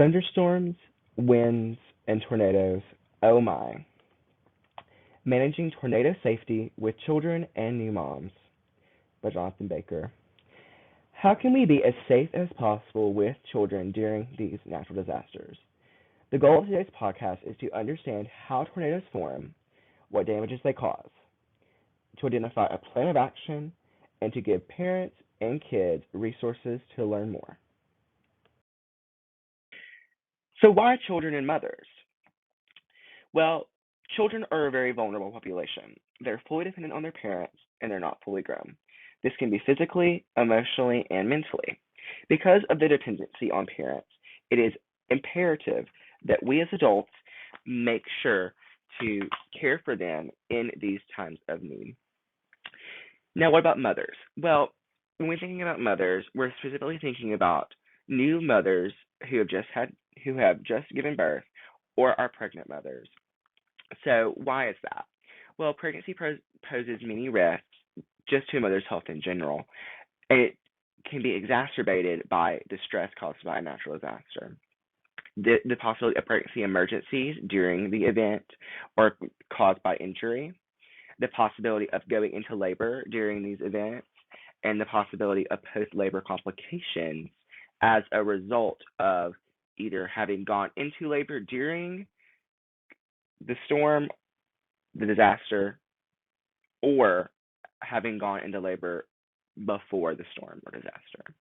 Thunderstorms, winds, and tornadoes. Oh my. Managing Tornado Safety with Children and New Moms by Jonathan Baker. How can we be as safe as possible with children during these natural disasters? The goal of today's podcast is to understand how tornadoes form, what damages they cause, to identify a plan of action, and to give parents and kids resources to learn more. So why children and mothers? Well, children are a very vulnerable population. They're fully dependent on their parents and they're not fully grown. This can be physically, emotionally, and mentally. Because of the dependency on parents, it is imperative that we as adults make sure to care for them in these times of need. Now, what about mothers? Well, when we're thinking about mothers, we're specifically thinking about new mothers who have just given birth or are pregnant mothers. So, why is that? Well, pregnancy poses many risks just to a mother's health in general. It can be exacerbated by the stress caused by a natural disaster. The possibility of pregnancy emergencies during the event or caused by injury, the possibility of going into labor during these events, and the possibility of post-labor complications as a result of either having gone into labor during the storm, the disaster, or having gone into labor before the storm or disaster.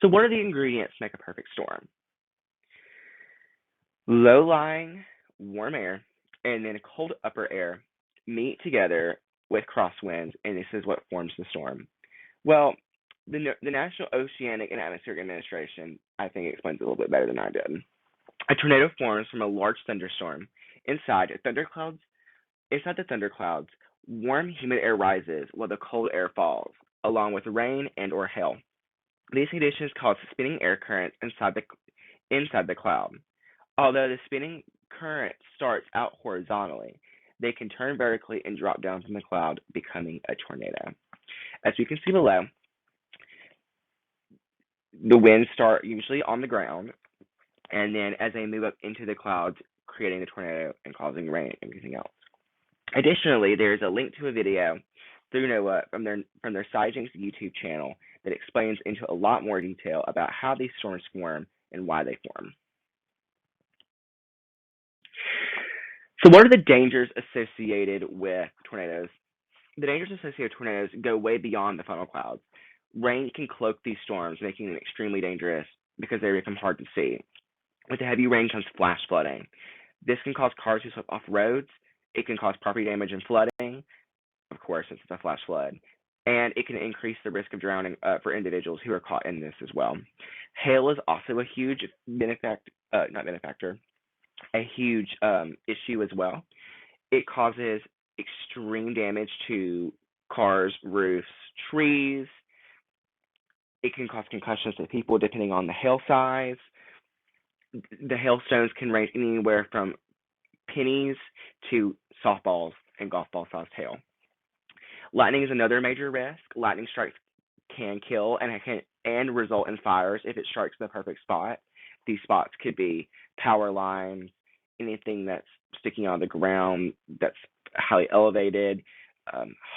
So, what are the ingredients to make a perfect storm? Low-lying warm air and then cold upper air meet together with crosswinds, and this is what forms the storm. Well, the National Oceanic and Atmospheric Administration, I think, explains it a little bit better than I did. A tornado forms from a large thunderstorm. Inside the thunderclouds, warm, humid air rises while the cold air falls, along with rain and or hail. These conditions cause spinning air currents inside the cloud. Although the spinning current starts out horizontally, they can turn vertically and drop down from the cloud, becoming a tornado. As you can see below, the winds start usually on the ground, and then as they move up into the clouds, creating the tornado and causing rain and everything else. Additionally, there's a link to a video through NOAA from their SciGen's YouTube channel that explains into a lot more detail about how these storms form and why they form. So what are the dangers associated with tornadoes? The dangers associated with tornadoes go way beyond the funnel clouds. Rain can cloak these storms, making them extremely dangerous because they become hard to see. With the heavy rain comes flash flooding. This can cause cars to slip off roads. It can cause property damage and flooding, of course, since it's a flash flood. And it can increase the risk of drowning for individuals who are caught in this as well. Hail is also a huge a huge issue as well. It causes extreme damage to cars, roofs, trees. It can cause concussions to people depending on the hail size. The hailstones can range anywhere from pennies to softballs and golf ball sized hail. Lightning is another major risk. Lightning strikes can kill and result in fires if it strikes the perfect spot. These spots could be power lines, anything that's sticking on the ground that's highly elevated,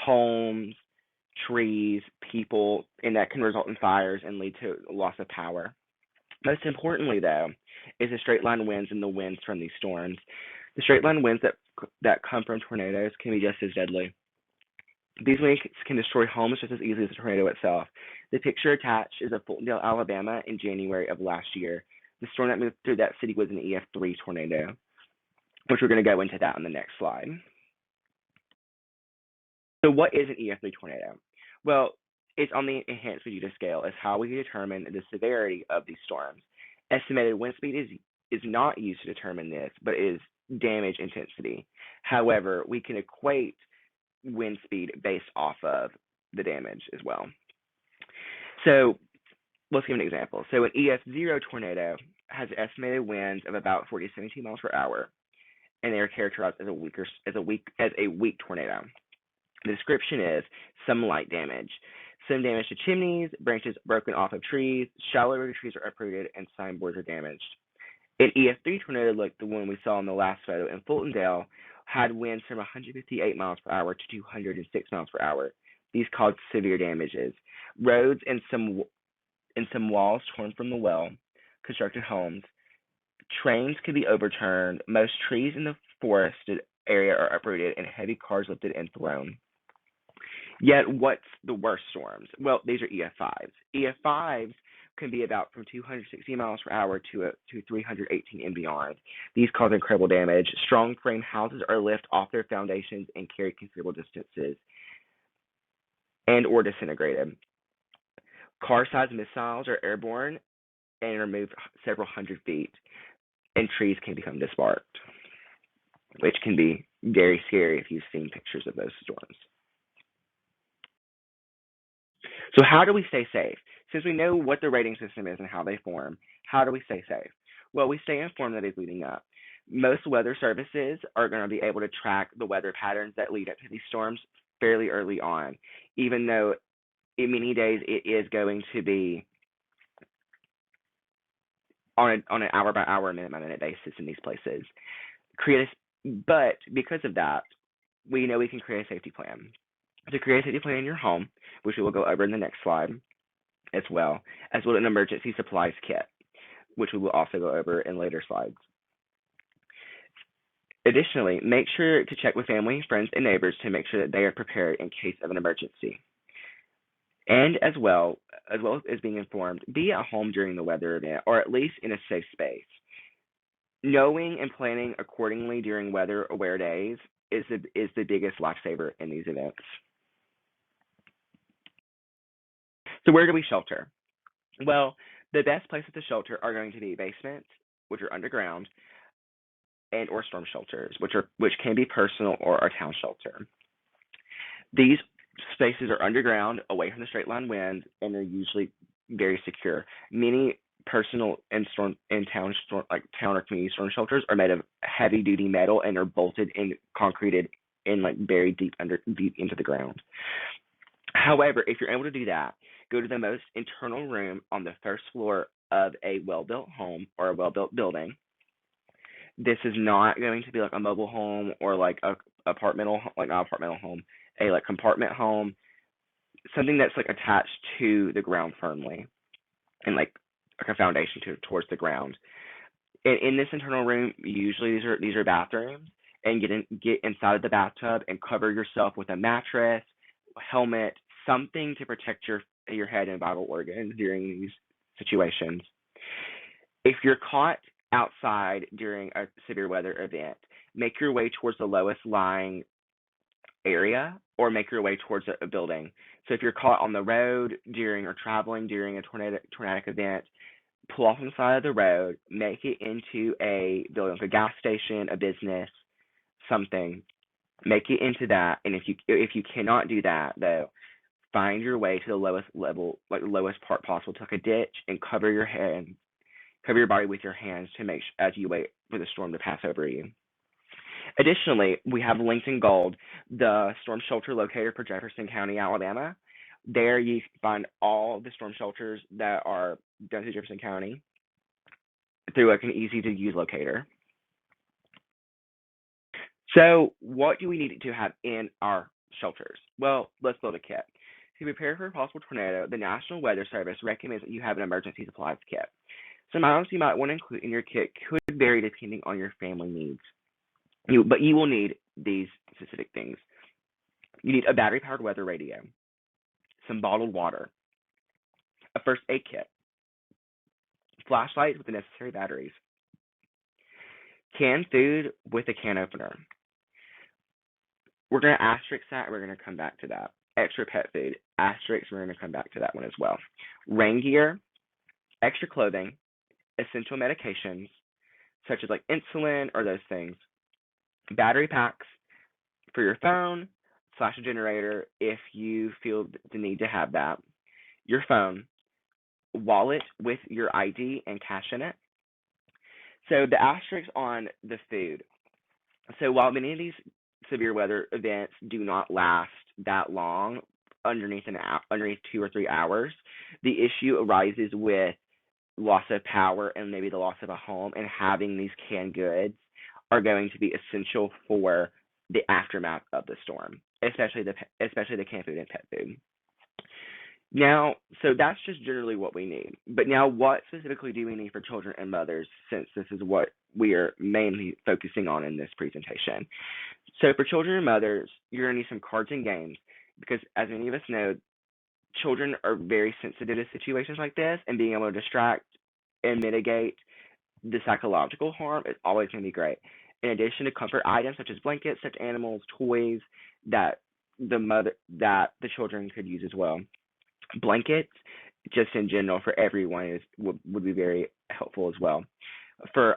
homes, trees, people, and that can result in fires and lead to loss of power. Most importantly, though, is the straight line winds and the winds from these storms. The straight line winds that come from tornadoes can be just as deadly. These winds can destroy homes just as easily as the tornado itself. The picture attached is of Fultondale, Alabama in January of last year. The storm that moved through that city was an EF3 tornado, which we're going to go into that on the next slide. So what is an EF3 tornado? Well, it's on the enhanced Vegeta scale is how we determine the severity of these storms. Estimated wind speed is not used to determine this, but is damage intensity. However, we can equate wind speed based off of the damage as well. So let's give an example. So an EF0 tornado has estimated winds of about 40 to 72 miles per hour, and they are characterized as a weak tornado. The description is some light damage. Some damage to chimneys, branches broken off of trees, shallower trees are uprooted, and signboards are damaged. An EF3 tornado, like the one we saw in the last photo in Fultondale, had winds from 158 miles per hour to 206 miles per hour. These caused severe damages. Roads and some walls torn from the well, constructed homes. Trains could be overturned. Most trees in the forested area are uprooted, and heavy cars lifted and thrown. Yet, what's the worst storms? Well, these are EF5s. EF5s can be about from 260 miles per hour to 318 and beyond. These cause incredible damage. Strong frame houses are lifted off their foundations and carried considerable distances and or disintegrated. Car-sized missiles are airborne and are moved several hundred feet, and trees can become disbarked, which can be very scary if you've seen pictures of those storms. So how do we stay safe? Since we know what the rating system is and how they form, how do we stay safe? Well, we stay informed that is leading up. Most weather services are going to be able to track the weather patterns that lead up to these storms fairly early on, even though in many days it is going to be on an hour by hour, minute by minute basis in these places. But because of that, we know we can create a safety plan. To create a safety plan in your home, which we will go over in the next slide as well as an emergency supplies kit, which we will also go over in later slides. Additionally, make sure to check with family, friends, and neighbors to make sure that they are prepared in case of an emergency. And as well as being informed, be at home during the weather event, or at least in a safe space. Knowing and planning accordingly during weather-aware days is the biggest lifesaver in these events. So where do we shelter? Well, the best places to shelter are going to be basements, which are underground, and or storm shelters, which can be personal or a town shelter. These spaces are underground, away from the straight line winds, and they're usually very secure. Many personal and town or community storm shelters are made of heavy duty metal and are bolted and concreted and buried deep into the ground. However, if you're able to do that, go to the most internal room on the first floor of a well-built home or a well-built building. This is not going to be like a mobile home or like a apartmental, like not apartmental home, a compartment home, something that's attached to the ground firmly and like a foundation towards the ground. In this internal room, usually these are bathrooms, and get inside of the bathtub and cover yourself with a mattress, helmet, something to protect your head and vital organs during these situations. If you're caught outside during a severe weather event, make your way towards the lowest lying area or make your way towards a building. So if you're caught on the road or traveling during a tornadic event, pull off on the side of the road, make it into a building, like a gas station, a business, something. Make it into that, and if you cannot do that though, find your way to the lowest level, lowest part possible, to a ditch, and cover your body with your hands to as you wait for the storm to pass over you. Additionally, we have linked in gold the storm shelter locator for Jefferson County, Alabama. There you can find all the storm shelters that are done through Jefferson County through an easy to use locator. So what do we need to have in our shelters? Well, let's build a kit. To prepare for a possible tornado, the National Weather Service recommends that you have an emergency supplies kit. Some items you might want to include in your kit could vary depending on your family needs. But you will need these specific things. You need a battery-powered weather radio, some bottled water, a first aid kit, flashlights with the necessary batteries, canned food with a can opener. We're going to asterisk that, and we're going to come back to that. Extra pet food, asterisk, we're going to come back to that one as well. Rain gear, extra clothing, essential medications, such as insulin or those things, battery packs for your phone, / a generator if you feel the need to have that, your phone, wallet with your ID and cash in it. So the asterisk on the food. So while many of these severe weather events do not last that long, underneath 2 or 3 hours. The issue arises with loss of power and maybe the loss of a home, and having these canned goods are going to be essential for the aftermath of the storm, especially the canned food and pet food. Now, so that's just generally what we need. But now, what specifically do we need for children and mothers, since this is what we are mainly focusing on in this presentation? So, for children and mothers, you're going to need some cards and games because, as many of us know, children are very sensitive to situations like this, and being able to distract and mitigate the psychological harm is always going to be great. In addition to comfort items such as blankets, stuffed animals, toys that the children could use as well. Blankets, just in general for everyone, would be very helpful as well. For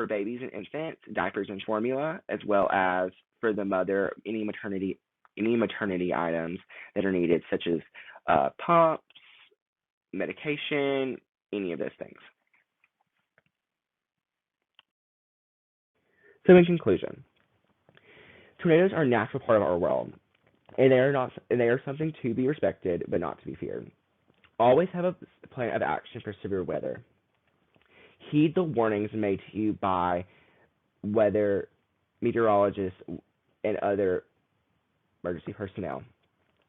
babies and infants, diapers and formula, as well as for the mother, any maternity items that are needed, such as pumps, medication, any of those things. So, in conclusion, tornadoes are a natural part of our world, and they are something to be respected but not to be feared. Always have a plan of action for severe weather. Heed the warnings made to you by weather meteorologists and other emergency personnel.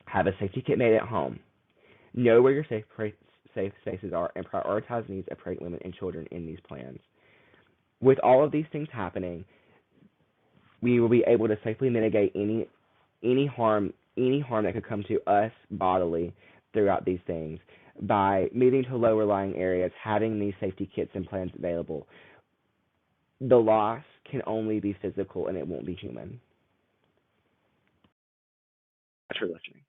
Have a safety kit made at home. Know where your safe spaces are and prioritize needs of pregnant women and children in these plans. With all of these things happening, we will be able to safely mitigate any harm that could come to us bodily throughout these things by moving to lower lying areas, having these safety kits and plans available. The loss can only be physical and it won't be human. Thanks for listening.